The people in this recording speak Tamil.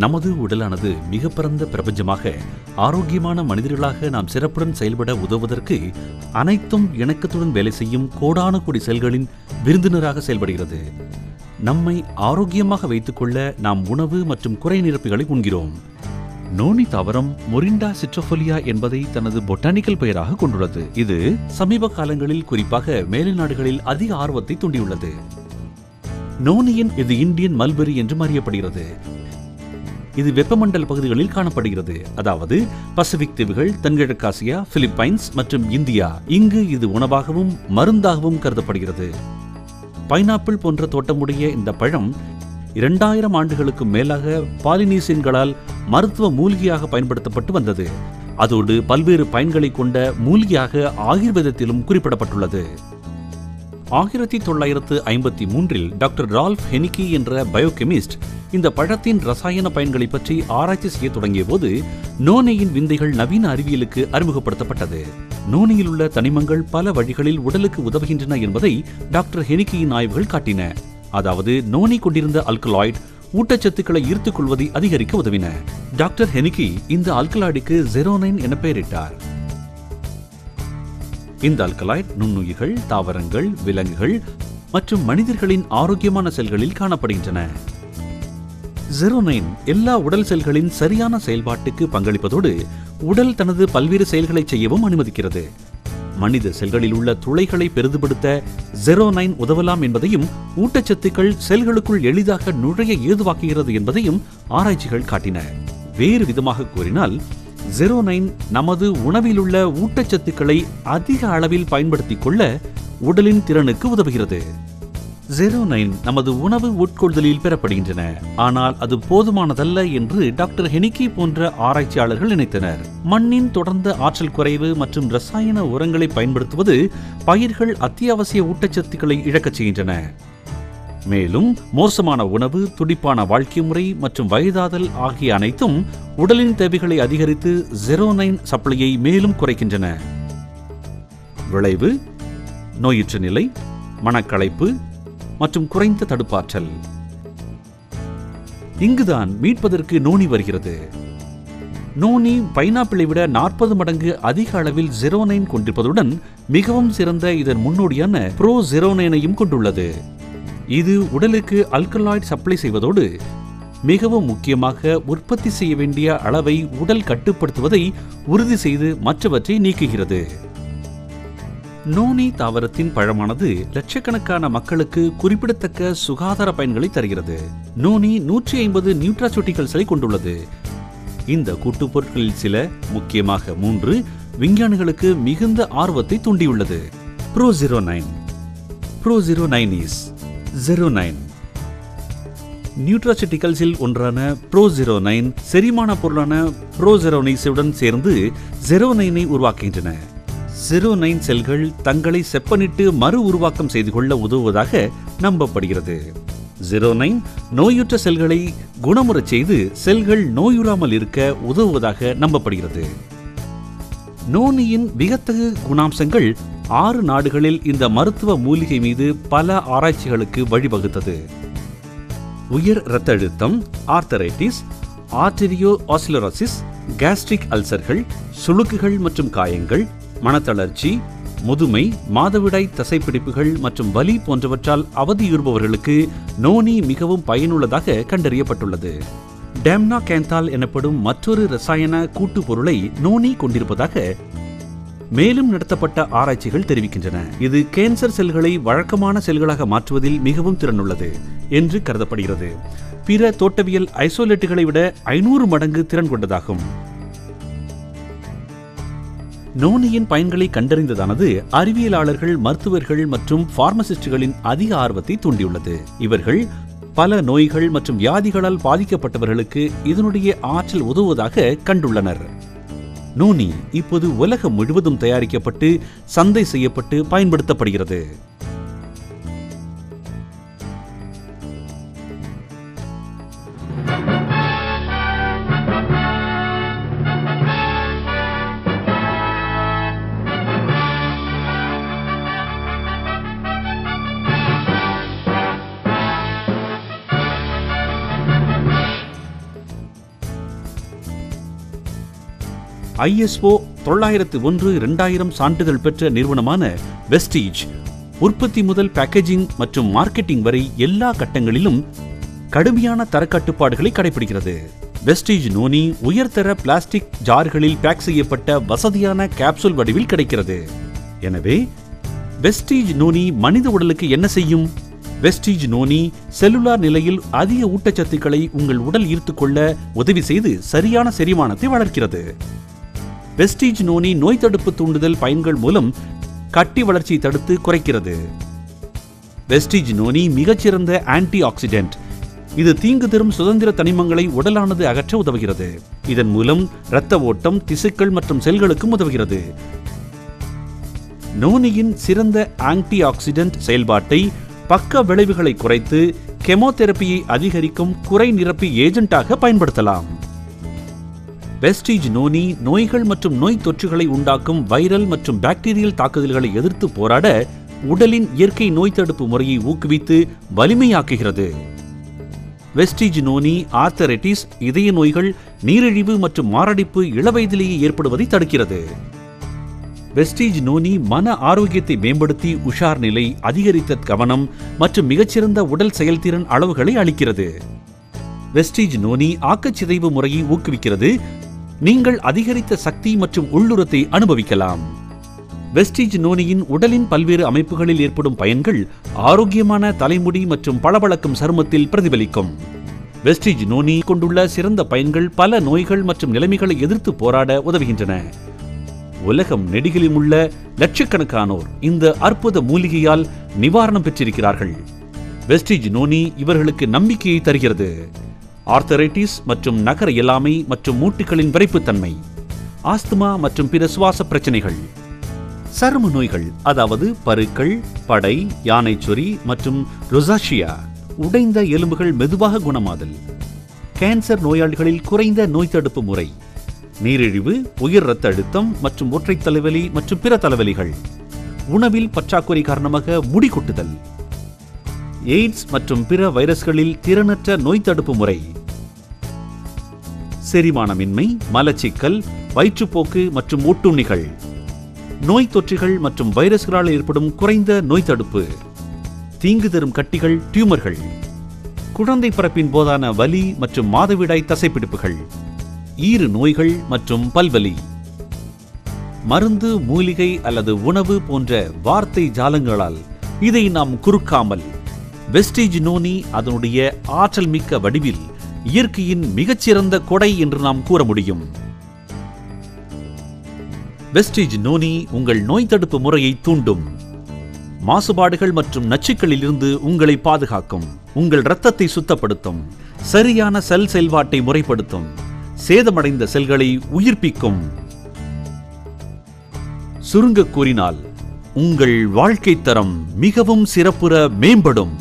நமது உடலானது மிக பரந்த பிரபஞ்சமாக ஆரோக்கியமான மனிதர்களாக நாம் சிறப்புடன் செயல்பட உதவுவதற்கு அனைத்தும் இணக்கத்துடன் வேலை செய்யும் கோடான கோடி செல்களின் விருந்தினராக செயல்படுகிறது. நம்மை ஆரோக்கியமாக வைத்துக்கொள்ள நாம் உணவு மற்றும் குறை நிரப்பிகளை உண்கிறோம். நோனி தாவரம் மொரிண்டா சிட்ரோஃபோலியா என்பதை தனது பொட்டானிக்கல் பெயராக கொண்டுள்ளது. இது சமீப காலங்களில் குறிப்பாக மேலை நாடுகளில் அதிக ஆர்வத்தை தூண்டியுள்ளது. நோனியின் இது இந்தியன் மல்பெரி என்றும் அறியப்படுகிறது. இது வெப்பமண்டல பகுதிகளில் காணப்படுகிறது, அதாவது பசிபிக் தீவுகள், தென்கிழக்காசியா, பிலிப்பைன்ஸ் மற்றும் இந்தியா. இங்கு இது உணவாகவும் மருந்தாகவும் கருதப்படுகிறது. பைனாப்பிள் போன்ற தோட்டமுடைய இந்த பழம் 2000 ஆண்டுகளுக்கு மேலாக பாலினீசியன்களால் மருத்துவ மூலிகையாக பயன்படுத்தப்பட்டு வந்தது. அதோடு பல்வேறு பயன்களை கொண்ட மூலிகையாக ஆயுர்வேதத்திலும் குறிப்பிடப்பட்டுள்ளது. 1953 டாக்டர் ரால்ஃப் ஹெனிக்கி என்ற பயோகெமிஸ்ட் இந்த பழத்தின் ரசாயன பயன்களை பற்றி ஆராய்ச்சி செய்ய தொடங்கிய போது நோனியின் விந்தைகள் நவீன அறிவியலுக்கு அறிமுகப்படுத்தப்பட்டது. நோனியில் உள்ள தனிமங்கள் பல வழிகளில் உடலுக்கு உதவுகின்றன என்பதை டாக்டர் ஹெனிக்கியின் ஆய்வுகள் காட்டின. அதாவது நோனி கொண்டிருந்த அல்கலாய்டு ஊட்டச்சத்துக்களை ஈர்த்துக் கொள்வதை அதிகரிக்க உதவின. டாக்டர் ஹெனிக்கி இந்த அல்கலாய்டுக்கு ஜெரோனைன் என பெயரிட்டார். இந்த அல்கலாய்டு நுண்ணுயிர்கள், தாவரங்கள், விலங்குகள் மற்றும் மனிதர்களின் ஆரோக்கியமான செல்களில் காணப்படுகின்றன. ஜெரோனைன் எல்லா உடல் செல்களின் சரியான செயல்பாட்டுக்கு பங்களிப்பதோடு உடல் தனது பல்வேறு செயல்களை செய்யவும் அனுமதிக்கிறது. மனித செல்களில் உள்ள துளைகளை பெரிதுபடுத்த ஜெரோனைன் உதவலாம் என்பதையும், ஊட்டச்சத்துக்கள் செல்களுக்குள் எளிதாக நுழைய ஏதுவாக்குகிறது என்பதையும் ஆராய்ச்சிகள் காட்டின. வேறு விதமாக கூறினால், ஜெரோனைன் நமது உணவிலுள்ள ஊட்டச்சத்துக்களை அதிக அளவில் பயன்படுத்திக் கொள்ள உடலின் திறனுக்கு உதவுகிறது. ஜெரோனைன் நமது உணவு உட்கொள்ளுதலில் பெறப்படுகின்றன, ஆனால் அது போதுமானதல்ல என்று டாக்டர் ஹெனிக்கி போன்ற ஆராய்ச்சியாளர்கள் நினைத்தனர். மண்ணின் தொடர்ந்த ஆற்றல் குறைவு மற்றும் ரசாயன உரங்களை பயன்படுத்துவது பயிர்கள் அத்தியாவசிய ஊட்டச்சத்துக்களை இழக்கச் செய்கின்றன. மேலும் மோசமான உணவு, துடிப்பான வாழ்க்கை முறை மற்றும் வயதாதல் ஆகிய அனைத்தும் உடலின் தேவைகளை அதிகரித்து ஜெரோனைன் சப்ளையை மேலும் குறைக்கின்றன. விளைவு நோயுற்ற நிலை, மனக்களைப்பு மற்றும் குறைந்த தடுப்பாற்றல். இங்குதான் மீட்பதற்கு நோனி வருகிறது. நோனி பைனாப்பிளை விட 40 மடங்கு அதிக அளவில் ஜெரோனைன் கொண்டிருப்பதுடன் மிகவும் சிறந்த இதன் முன்னோடியான புரோஜெரோனைனையும் கொண்டுள்ளது. இது உடலுக்கு அல்கலாய்டு சப்ளை செய்வதோடு மிகவும் முக்கியமாக உற்பத்தி செய்ய வேண்டிய அளவை உடல் கட்டுப்படுத்துவதை உறுதி செய்து மற்றவற்றை நீக்குகிறது. நோனி தாவரத்தின் பழமானது லட்சக்கணக்கான மக்களுக்கு குறிப்பிடத்தக்க சுகாதார பயன்களை தருகிறது. நோனி 150 நியூட்ராசூட்டிகல்ஸை கொண்டுள்ளது. இந்த கூட்டுப் பொருட்களில் சில, முக்கியமாக 3, விஞ்ஞானிகளுக்கு மிகுந்த ஆர்வத்தை தூண்டியுள்ளது. புரோஜெரோனைனீஸ் ஜெரோனைன். நியூட்ராசூட்டிகல்ஸில் ஒன்றான புரோஜெரோனைன் செரிமான பொருளான புரோஜெரோனீஸுடன் சேர்ந்து ஜெரோனைனை உருவாக்குகின்றன. ஜெரோனைன் செல்கள் தங்களை செப்பனிட்டு மறு உருவாக்கம் செய்து கொள்ள உதவுவதாக நம்பப்படுகிறது. ஜெரோனைன் நோயுற்ற செல்களை குணமுறச் செய்து செல்கள் நோயுறாமல் இருக்க உதவுவதாக நம்பப்படுகிறது. நோனியின் வியத்தகு குணாம்சங்கள் 6 நாடுகளில் இந்த மருத்துவ மூலிகை மீது பல ஆராய்ச்சிகளுக்கு வழிவகுத்தது. உயர் இரத்த அழுத்தம், ஆர்த்தரைட்டிஸ், ஆர்டெரியோ ஆசிலரோசிஸ், கேஸ்ட்ரிக் அல்சர்கள், சுளுக்குகள் மற்றும் காயங்கள், மனத்தளர்ச்சி, முதுமை, மாதவிடாய் தசைப்பிடிப்புகள் மற்றும் வலி போன்றவற்றால் அவதியுறுபவர்களுக்கு நோனி மிகவும் பயனுள்ளதாக கண்டறியப்பட்டுள்ளது. டேம்னா கேந்தால் எனப்படும் மற்றொரு ரசாயன கூட்டு பொருளை நோனி கொண்டிருப்பதாக மேலும் நடத்தப்பட்ட ஆராய்ச்சிகள் தெரிவிக்கின்றன. இது கேன்சர் செல்களை வழக்கமான செல்களாக மாற்றுவதில் மிகவும் திறனுள்ளது என்று கருதப்படுகிறது. பிற தோட்டவியல் ஐசோலேட்டுகளை விட 500 மடங்கு திறன் கொண்டதாகும். நோனியின் பயன்களை கண்டறிந்ததானது அறிவியலாளர்கள், மருத்துவர்கள் மற்றும் பார்மசிஸ்டுகளின் அதிக ஆர்வத்தை தூண்டியுள்ளது. இவர்கள் பல நோய்கள் மற்றும் வியாதிகளால் பாதிக்கப்பட்டவர்களுக்கு இதனுடைய ஆற்றல் உதவுவதாக கண்டுள்ளனர். நோனி இப்போது உலகம் முழுவதும் தயாரிக்கப்பட்டு சந்தை செய்யப்பட்டு பயன்படுத்தப்படுகிறது. ISO 901/2000 சான்றிதழ் பெற்ற நிறுவனமான வெஸ்டீஜ் உற்பத்தி முதல் பேக்கேஜிங் மற்றும் மார்க்கெட்டிங் வரை எல்லா கட்டங்களிலும் கடுமையான தரக்கட்டுப்பாடுகளை கடைபிடிக்கிறது. வெஸ்டீஜ் நோனி உயர்தர பிளாஸ்டிக் ஜார்களில் பேக் செய்யப்பட்ட வசதியான கேப்சூல் வடிவில் கிடைக்கிறது. எனவே வெஸ்டீஜ் நோனி மனித உடலுக்கு என்ன செய்யும்? வெஸ்டீஜ் நோனி செல்லுலார் நிலையில் அதிக ஊட்டச்சத்துக்களை உங்கள் உடல் ஈர்த்துக்கொள்ள உதவி செய்து சரியான செரிமானத்தை வளர்க்கிறது. வெஸ்டீஜ் நோனி நோய் தடுப்பு தூண்டுதல் பயன்கள் மூலம் கட்டி வளர்ச்சியை தடுத்து குறைக்கிறது. வெஸ்டீஜ் நோனி மிகச்சிறந்த ஆன்டி ஆக்சிடென்ட். இது தீங்கு தரும் சுதந்திர தனிமங்களை உடலானது அகற்ற உதவுகிறது. இதன் மூலம் இரத்த ஓட்டம், திசுக்கள் மற்றும் செல்களுக்கும் உதவுகிறது. நோனியின் சிறந்த ஆன்டி ஆக்சிடென்ட் செயல்பாட்டை பக்க விளைவுகளை குறைத்து கெமோதெரபியை அதிகரிக்கும் குறை நிரப்பி ஏஜென்ட்டாக பயன்படுத்தலாம். வெஸ்டீஜ் நோனி நோய்கள் மற்றும் நோய் தொற்றுகளை உண்டாக்கும் வைரல் மற்றும் பாக்டீரியல் தாக்குதல்களை எதிர்த்து போராட உடலின் இயற்கை நோய் தடுப்பு முறையை ஊக்குவித்து வலிமையாக்குகிறது. வெஸ்டீஜ் நோனி ஆர்த்தரைட்டிஸ், இதய நோய்கள், நீரிழிவு மற்றும் மாரடைப்பு இளவயதிலேயே ஏற்படுவதை தடுக்கிறது. வெஸ்டீஜ் நோனி மன ஆரோக்கியத்தை மேம்படுத்தி உஷார் நிலை, அதிகரித்த கவனம் மற்றும் மிகச்சிறந்த உடல் செயல்திறன் அளவுகளை அளிக்கிறது. வெஸ்டீஜ் நோனி ஆக்கச்சிதைவு முறையை ஊக்குவிக்கிறது. நீங்கள் அதிகரித்த சக்தி மற்றும் உள்ளுறத்தை அனுபவிக்கலாம். வெஸ்டீஜ் நோனியின் உடலின் பல்வேறு அமைப்புகளில் ஏற்படும் பயன்கள் ஆரோக்கியமான தலைமுடி மற்றும் பளபளக்கும் சருமத்தில் பிரதிபலிக்கும். வெஸ்டீஜ் நோனி கொண்டுள்ள சிறந்த பயன்கள் பல நோய்கள் மற்றும் நிலைமைகளை எதிர்த்து போராட உதவுகின்றன. உலகம் நெடுகிலும் உள்ள லட்சக்கணக்கானோர் இந்த அற்புத மூலிகையால் நிவாரணம் பெற்றிருக்கிறார்கள். வெஸ்டீஜ் நோனி இவர்களுக்கு நம்பிக்கையை தருகிறது. ஆர்த்தரைட்டிஸ் மற்றும் நகர இயலாமை மற்றும் மூட்டுகளின் விரைப்புத்தன்மை, ஆஸ்துமா மற்றும் பிற சுவாச பிரச்சனைகள், சரும நோய்கள் அதாவது பருக்கள், படை, யானைச்சொறி மற்றும் ரோசாஷியா, உடைந்த எலும்புகள் மெதுவாக குணமாதல், கேன்சர் நோயாளிகளில் குறைந்த நோய் தடுப்பு முறை, நீரிழிவு, உயர் இரத்த அழுத்தம் மற்றும் ஒற்றை தலைவலி மற்றும் பிற தலைவலிகள், உணவில் பற்றாக்குறை காரணமாக முடி கொட்டுதல், எய்ட்ஸ் மற்றும் பிற வைரஸ்களில் திறனற்ற நோய் தடுப்பு முறை, செரிமானமின்மை, மலச்சிக்கல், வயிற்றுப்போக்கு மற்றும் ஒட்டுண்ணிகள், நோய் தொற்றுகள் மற்றும் வைரஸ்களால் ஏற்படும் குறைந்த நோய் தடுப்பு, தீங்கு தரும் கட்டிகள், டியூமர்கள், குழந்தை பிறப்பின் போதான வலி மற்றும் மாதவிடாய் தசைப்பிடிப்புகள், ஈறு நோய்கள் மற்றும் பல்வலி. மருந்து, மூலிகை அல்லது உணவு போன்ற வார்த்தை ஜாலங்களால் இதை நாம் குறுக்காமல் வெஸ்டீஜ் நோனி அதனுடைய ஆற்றல் மிக்க வடிவில் இயற்கையின் மிகச்சிறந்த கொடை என்று நாம் கூற முடியும். வெஸ்டீஜ் நோனி உங்கள் நோய் தடுப்பு முறையை தூண்டும், மாசுபாடுகள் மற்றும் நச்சுக்களிலிருந்து உங்களை பாதுகாக்கும், உங்கள் இரத்தத்தை சுத்தப்படுத்தும், சரியான செல் செயல்பாட்டை முறைப்படுத்தும், சேதமடைந்த செல்களை உயிர்ப்பிக்கும். சுருங்க கூறினால் உங்கள் வாழ்க்கை தரம் மிகவும் சிறப்புற மேம்படும்.